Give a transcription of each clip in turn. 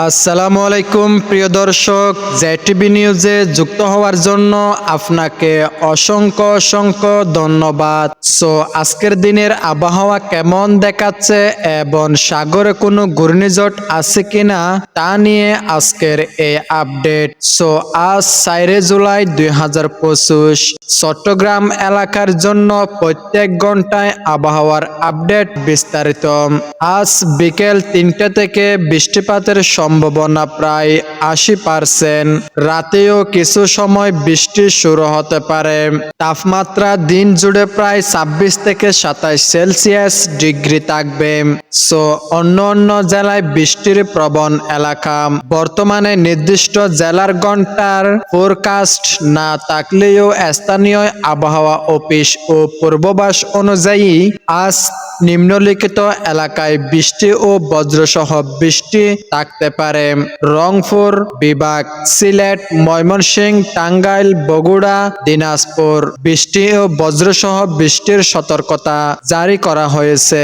আসসালামু আলাইকুম প্রিয় দর্শক, জেটিভি নিউজে যুক্ত হওয়ার জন্য আপনাকে অসংখ্য অসংখ্য ধন্যবাদ। আজকের দিনের আবহাওয়া কেমন দেখাচ্ছে এবং সাগরে কোনো ঘূর্ণিঝড় আছে কিনা তা নিয়ে আজকের এই আপডেট। আজ 4 জুলাই 2025 চট্টগ্রাম এলাকার জন্য প্রত্যেক ঘন্টায় আবহাওয়ার আপডেট বিস্তারিত। আজ বিকেল 3টা থেকে বৃষ্টিপাতের সম্ভাবনা প্রায় 80%। রাতেও কিছু সময় বৃষ্টি শুরু হতে পারে। তাপমাত্রা দিন জুড়ে প্রায় 26 থেকে 27 সেলসিয়াস ডিগ্রি থাকবে। অন্য অন্য জেলায় বৃষ্টির প্রবণ এলাকা। বর্তমানে নির্দিষ্ট জেলার ঘন্টার ফোরকাস্ট না থাকলেও স্থানীয় আবহাওয়া অফিস ও পূর্বাভাস অনুযায়ী আজ নিম্নলিখিত এলাকায় বৃষ্টি ও বজ্রসহ বৃষ্টি থাকতে পারে। রংপুর বিভাগ, সিলেট, ময়মনসিংহ, টাঙ্গাইল, বগুড়া, দিনাজপুর বৃষ্টি ও বজ্রসহ বৃষ্টির সতর্কতা জারি করা হয়েছে।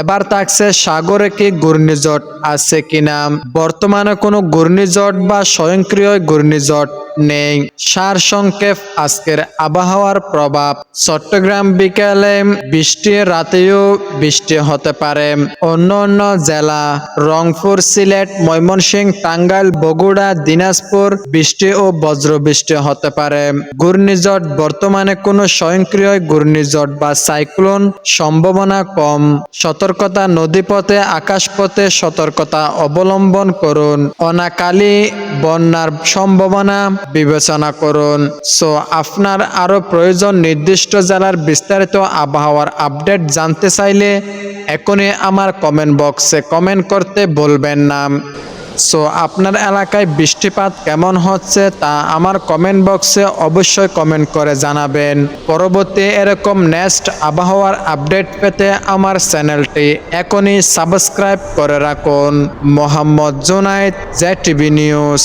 এবার থাকছে সাগরে কি ঘূর্ণিঝড় আছে কিনা। বর্তমানে কোনো ঘূর্ণিঝড় বা স্বয়ংক্রিয় ঘূর্ণিঝড় নেই। সারসংক্ষেপ আজকের আবহাওয়ার প্রভাব। চট্টগ্রাম বিকেলে বৃষ্টি, রাতেও বৃষ্টি হতে পারে। অন্য অন্য জেলা রংপুর, সিলেট, ময়মনসিংহ, টাঙ্গাইল, বগুড়া, দিনাজপুর বৃষ্টি ও বজ্র বৃষ্টি হতে পারে। ঘূর্ণিঝড় বর্তমানে কোনো স্বয়ংক্রিয় ঘূর্ণিঝড় বা সাইক্লোন সম্ভাবনা কম। সতর্কতা নদীপথে, আকাশপথে সতর্কতা অবলম্বন করুন। অনাকালি বন্যার সম্ভাবনা বিবেচনা করুন। আপনার আরো প্রয়োজন নির্দিষ্ট জেলার বিস্তারিত আবহাওয়ার আপডেট জানতে চাইলে এখনই আমার কমেন্ট বক্সে কমেন্ট করতে ভুলবেন না। আপনার এলাকায় বৃষ্টিপাত কেমন হচ্ছে তা আমার কমেন্ট বক্সে অবশ্যই কমেন্ট করে জানাবেন। পরবর্তী এরকম নেক্সট আবহাওয়ার আপডেট পেতে আমার চ্যানেলটি এখনই সাবস্ক্রাইব করে রাখুন। Mohammad Junaid, JTV news.